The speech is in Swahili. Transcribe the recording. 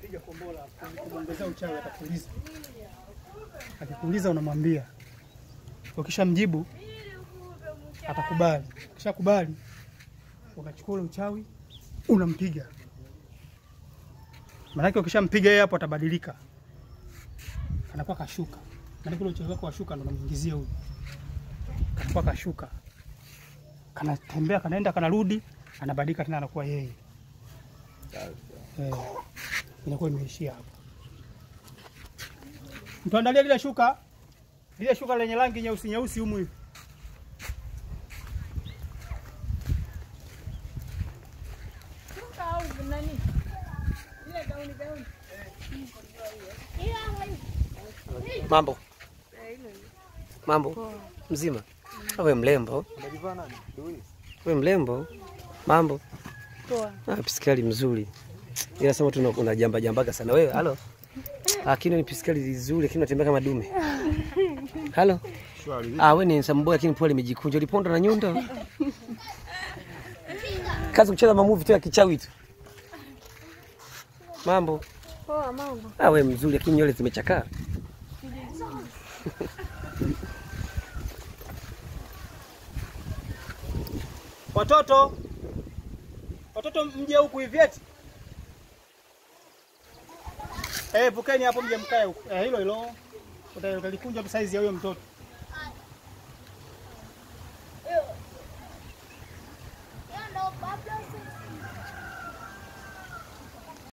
Piga kombola, kumwongezea uchawi atakuuliza. Akikuuliza unamwambia. Ukishamjibu atakubali. Ukishakubali unachukua uchawi unampiga. Maana ukishampiga yeye hapo atabadilika. Anakuwa kashuka. Maana kile uchawi wako washuka ndo unamuingizia huyu. Anakuwa kashuka. Kanatembea, kanaenda, kanarudi, anabadilika tena anakuwa yeye. Inakuwa imeishia hapo. Mtuandalie lile shuka lenye rangi nyeusi humu hivi. Shuka au nani? Ile gauni. Mambo. Mambo. Mzima. Wewe mlembo. Wewe mlembo. Mambo. Poa. Piskali mzuri. Ila sema tu unajamba sana wewe. Halo. Lakini ni piskali nzuri lakini unatembea kama dume. Halo. Wewe ni samboya lakini pole limejikunja. Uliponda na nyundo. Kazi kucheza mamuvi tu ya kichawi tu. Mambo. Poa, mambo. Wewe mzuri lakini nywele zimechakaa. Watoto mje huku hivi eti. Vukeni hapo mje mkae huku. Hilo. Utalikunja tu size ya huyo mtoto.